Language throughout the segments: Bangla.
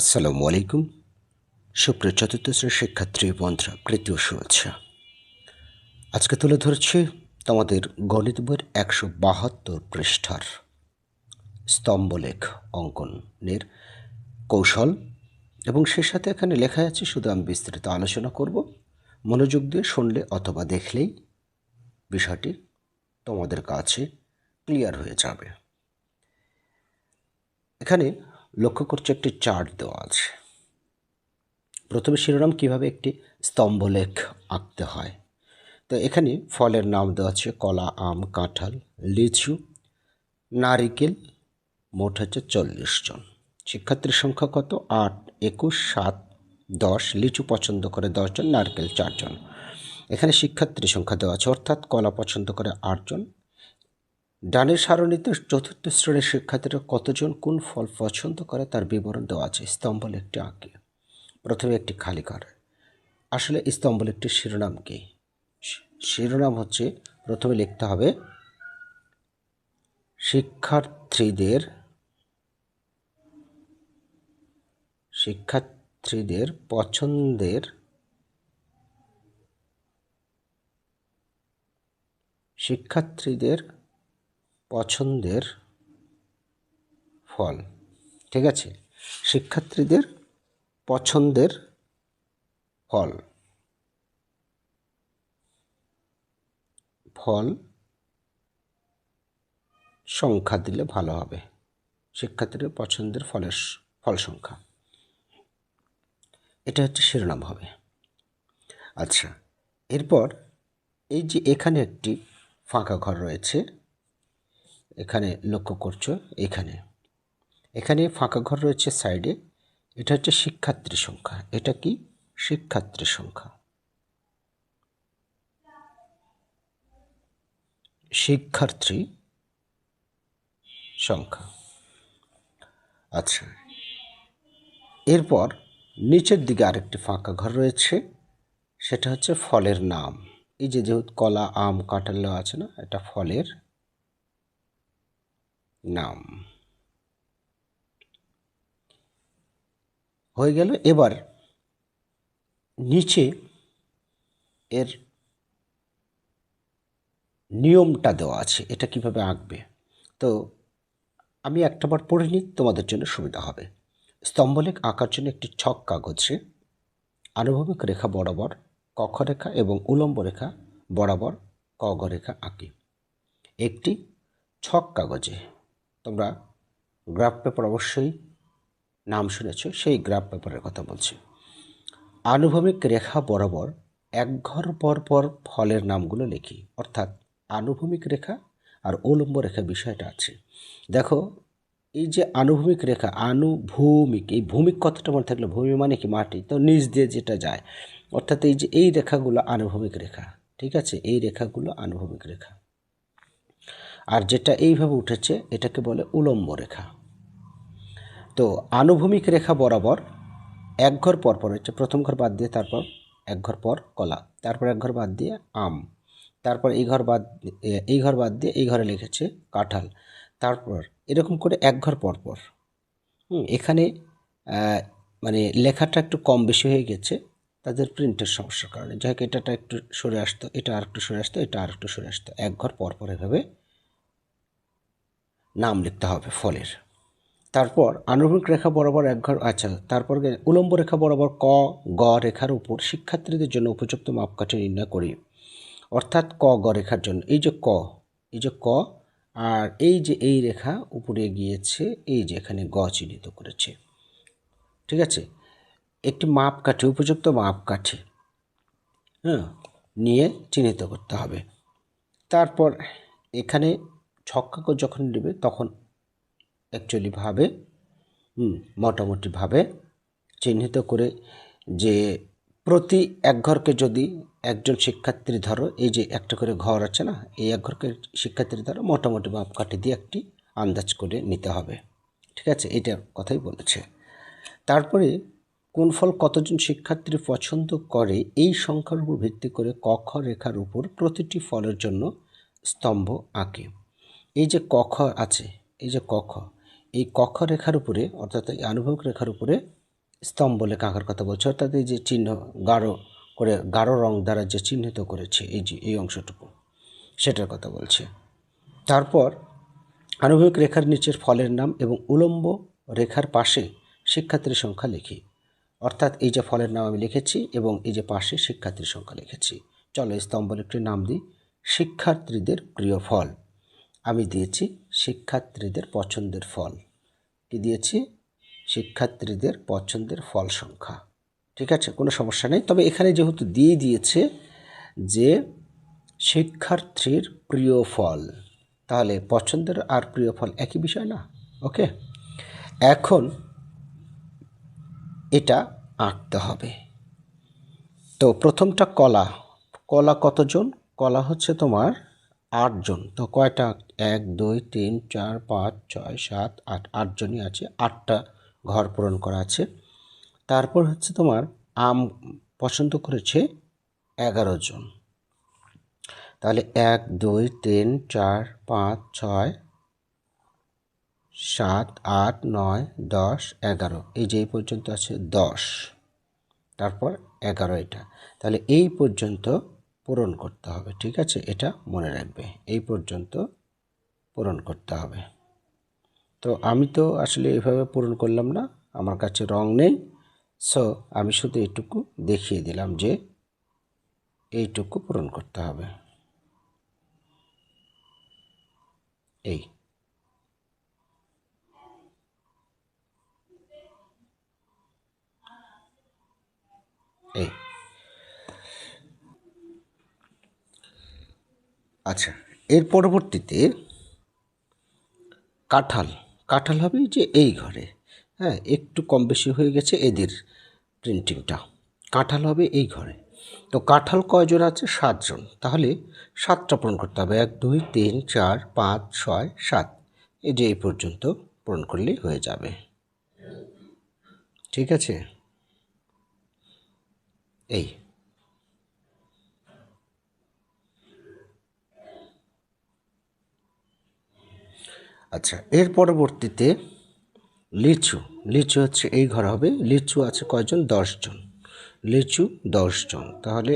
আসসালামু আলাইকুম। সুপ্রিয় চতুর্থ শ্রেণীর শিক্ষার্থী বন্ধুরা, প্রীতীয় শুভেচ্ছা। আজকে তুলে ধরছি তোমাদের গণিত বইয়ের 172 পৃষ্ঠার স্তম্ভলেখ অঙ্কনের কৌশল, এবং সে সাথে এখানে লেখা আছে, শুধু আমি বিস্তারিত আলোচনা করব। মনোযোগ দিয়ে শুনলে অথবা দেখলেই বিষয়টি তোমাদের কাছে ক্লিয়ার হয়ে যাবে। এখানে লক্ষ্য করছে একটি চার্ট দেওয়া আছে। প্রথমে শিরোনাম কিভাবে একটি স্তম্ভলেখ আঁকতে হয়। তো এখানে ফলের নাম দেওয়া আছে কলা, আম, কাঁঠাল, লিচু, নারিকেল। মোট হচ্ছে 40 জন। শিক্ষার্থীর সংখ্যা কত? 8, 21, 7, 10। লিচু পছন্দ করে 10 জন, নারকেল 4 জন। এখানে শিক্ষার্থীর সংখ্যা দেওয়া আছে, অর্থাৎ কলা পছন্দ করে 8 জন। ডানের সারণীতে চতুর্থ শ্রেণীর শিক্ষার্থীরা কতজন কোন ফল পছন্দ করে তার বিবরণ দেওয়া আছে। স্তম্ভলেখটি আঁকে। প্রথমে একটি খালি ঘর। আসলে স্তম্ভলেখটির শিরোনাম কি? শিরোনাম হচ্ছে, প্রথমে লিখতে হবে শিক্ষার্থীদের পছন্দের ফল। ঠিক আছে, শিক্ষার্থীদের পছন্দের ফল সংখ্যা দিলে ভালো হবে। শিক্ষার্থীদের পছন্দের ফল সংখ্যা, এটা হচ্ছে শিরোনাম হবে। আচ্ছা, এরপর এই যে এখানে একটি ফাঁকা ঘর রয়েছে, এখানে লক্ষ্য করছো, এখানে ফাঁকা ঘর রয়েছে সাইডে। এটা হচ্ছে শিক্ষার্থী সংখ্যা। এটা কি? শিক্ষার্থী সংখ্যা। শিক্ষার্থী সংখ্যা। আচ্ছা, এরপর নিচের দিকে আরেকটি ফাঁকা ঘর রয়েছে, সেটা হচ্ছে ফলের নাম। এই যে যেহেতু কলা, আম, কাঁঠাল আছে না, এটা ফলের নাম হয়ে গেল। এবার নিচে এর নিয়মটা দেওয়া আছে, এটা কিভাবে আঁকবে। তো আমি একটাবার পড়ে নিই, তোমাদের জন্য সুবিধা হবে। স্তম্ভলেখ আঁকার জন্য একটি ছক কাগজে আনুভূমিক রেখা বরাবর কক্ষরেখা এবং উলম্ব রেখা বরাবর কগরেখা আঁকি। একটি ছক কাগজে, তোমরা গ্রাফ পেপার অবশ্যই নাম শুনেছ, সেই গ্রাফ পেপারের কথা বলছি। আনুভূমিক রেখা বরাবর এক ঘর পর পর ফলের নামগুলো লিখি। অর্থাৎ আনুভূমিক রেখা আর উলম্ব রেখা বিষয়টা আছে। দেখো, এই যে আনুভূমিক রেখা, আনুভূমিক, এই ভূমিক কথাটা মনে থাকলে, ভূমি মানে কি? মাটি, তো নিচ দিয়ে যেটা যায়, অর্থাৎ এই যে এই রেখাগুলো আনুভূমিক রেখা। ঠিক আছে, এই রেখাগুলো আনুভূমিক রেখা। আর যেটা এইভাবে উঠেছে এটাকে বলে উলম্ব রেখা। তো আনুভূমিক রেখা বরাবর এক ঘর পর পর হচ্ছে, প্রথম ঘর বাদ দিয়ে তারপর এক ঘর পর কলা, তারপর এক ঘর বাদ দিয়ে আম, তারপর এই ঘর বাদ দিয়ে এই ঘরে লিখেছে কাঁঠাল, তারপর এরকম করে এক ঘর পর পর। এখানে মানে লেখাটা একটু কম বেশি হয়ে গেছে তাদের প্রিন্টের সমস্যার কারণে। যাই হোক, এটা একটু সরে আসতো, এটা আর একটু সরে আসতো, এটা আর একটু সরে আসতো। এক ঘর পর পর এভাবে নাম লিখতে হবে ফলের। তারপর আনুভূমিক রেখা বরাবর এক ঘর, আচ্ছা, তারপর উলম্ব রেখা বরাবর ক গ রেখার উপর শিক্ষার্থীদের জন্য উপযুক্ত মাপকাঠি নির্ণয় করি। অর্থাৎ ক গ রেখার জন্য এই যে ক আর এই যে এই রেখা উপরে গিয়েছে, এই যে এখানে গ চিহ্নিত করেছে। ঠিক আছে, একটি মাপকাঠি, উপযুক্ত মাপকাঠি নিয়ে চিহ্নিত করতে হবে। তারপর এখানে ছক কাগজ যখন নেবে তখন অ্যাকচুয়ালিভাবে মোটামুটিভাবে চিহ্নিত করে, যে প্রতি এক ঘরকে যদি একজন শিক্ষার্থী ধরো, এই যে একটা করে ঘর আছে না, এই এক ঘরকে শিক্ষার্থী ধরো, মোটামুটি মাপকাঠি দিয়ে একটি আন্দাজ করে নিতে হবে। ঠিক আছে, এটার কথাই বলেছে। তারপরে কোন ফল কতজন শিক্ষার্থী পছন্দ করে এই সংখ্যার উপর ভিত্তি করে কক্ষ রেখার উপর প্রতিটি ফলের জন্য স্তম্ভ আঁকে। এই যে কক্ষ আছে, এই যে কক্ষ, এই কক্ষ রেখার উপরে, অর্থাৎ এই আনুভূমিক রেখার উপরে স্তম্ভলেখ আঁকার কথা বলছে, অর্থাৎ এই যে চিহ্ন গাঢ় করে গাঢ় রং দ্বারা যে চিহ্নিত করেছে এই যে এই অংশটুকু, সেটার কথা বলছে। তারপর আনুভূমিক রেখার নিচের ফলের নাম এবং উলম্ব রেখার পাশে শিক্ষার্থীর সংখ্যা লিখি। অর্থাৎ এই যে ফলের নাম আমি লিখেছি এবং এই যে পাশে শিক্ষার্থীর সংখ্যা লিখেছি। চলো স্তম্ভলেখটির নাম দিই শিক্ষার্থীদের প্রিয় ফল। আমি দিয়েছি শিক্ষার্থীদের পছন্দের ফল। কি দিয়েছি? শিক্ষার্থীদের পছন্দের ফল সংখ্যা। ঠিক আছে, কোনো সমস্যা নেই। তবে এখানে যেহেতু দিয়ে দিয়েছে যে শিক্ষার্থীর প্রিয় ফল, তাহলে পছন্দের আর প্রিয় ফল একই বিষয় না? ওকে, এখন এটা আঁকতে হবে। তো প্রথমটা কলা। কলা কতজন? কলা হচ্ছে তোমার 8 জন। তো কয়টা? 1 2 3 4 5 6 7 8, 8 জনই আছে, 8টা ঘর পূরণ করা আছে। তারপর হচ্ছে তোমার আম পছন্দ করেছে 11 জন। তাহলে 1 2 3 4 5 6 7 8 9 10 11, এই যে এই পর্যন্ত আছে 10, তারপর 11 এটা। তাহলে এই পর্যন্ত পূরণ করতে হবে। ঠিক আছে, এটা মনে রাখবে, এই পর্যন্ত পূরণ করতে হবে। তো আমি তো আসলে এইভাবে পূরণ করলাম না, আমার কাছে রং নেই, সো আমি শুধু এইটুকু দেখিয়ে দিলাম যে এইটুকু পূরণ করতে হবে। এই এই আচ্ছা, এর পরবর্তীতে কাঁঠাল। কাঁঠাল হবে যে এই ঘরে, হ্যাঁ একটু কম বেশি হয়ে গেছে এদের প্রিন্টিংটা। কাঁঠাল হবে এই ঘরে। তো কাঁঠাল কয়জন আছে? 7 জন। তাহলে 7টা পূরণ করতে হবে। 1 2 3 4 5 6 7, এই যে এই পর্যন্ত পূরণ করলেই হয়ে যাবে। ঠিক আছে, এই আচ্ছা, এর পরবর্তীতে লিচু। লিচু হচ্ছে এই ঘর হবে। লিচু আছে কয়জন? 10 জন। লিচু 10 জন। তাহলে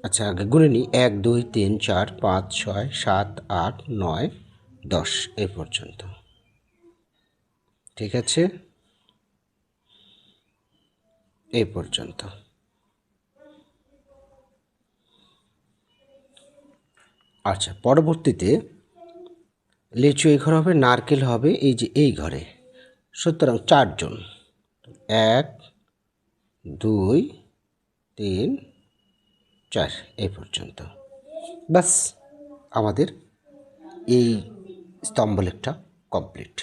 আচ্ছা আগে গুনে নিই, 1 2 3 4 5 6 7 8 9 10, এই পর্যন্ত। ঠিক আছে, এই পর্যন্ত। আচ্ছা, পরবর্তীতে লিচু এই ঘরে হবে, নারকেল হবে এই যে এই ঘরে। সুতরাং 4 জন, 1 2 3 4, এই পর্যন্ত। বাস, আমাদের এই স্তম্ভলেখটা কমপ্লিট।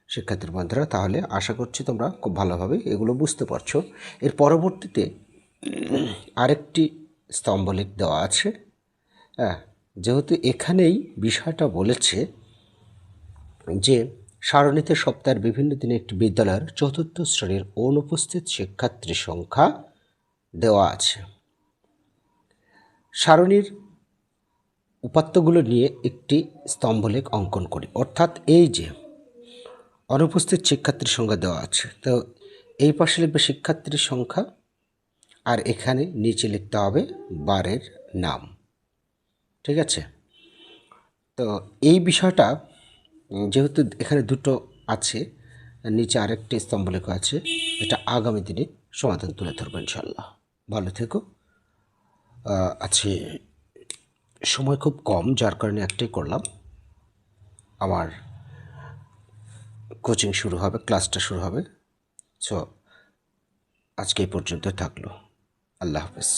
শিক্ষার্থীর বন্ধুরা, তাহলে আশা করছি তোমরা খুব ভালোভাবে এগুলো বুঝতে পারছো। এর পরবর্তীতে আরেকটি স্তম্ভলেখ দেওয়া আছে। হ্যাঁ, যেহেতু এখানেই বিষয়টা বলেছে যে সারণীতে সপ্তাহের বিভিন্ন দিনে একটি বিদ্যালয়ের 4র্থ শ্রেণীর অনুপস্থিত শিক্ষার্থীর সংখ্যা দেওয়া আছে। সারণীর উপাত্তগুলো নিয়ে একটি স্তম্ভলেখ অঙ্কন করি। অর্থাৎ এই যে অনুপস্থিত শিক্ষার্থীর সংখ্যা দেওয়া আছে, তো এই পাশে লিখবে শিক্ষার্থীর সংখ্যা, আর এখানে নিচে লিখতে হবে বারের নাম। ঠিক আছে, তো এই বিষয়টা যেহেতু এখানে দুটো আছে, নিচে আরেকটি স্তম্ভলেখ আছে, এটা আগামী দিনে সমাধান তুলে ধরবো ইনশাল্লাহ। ভালো থেকো। আছে সময় খুব কম, যার কারণে একটাই করলাম। আমার কোচিং শুরু হবে, ক্লাসটা শুরু হবে। সো আজকে এই পর্যন্ত থাকলো। আল্লাহ হাফেজ।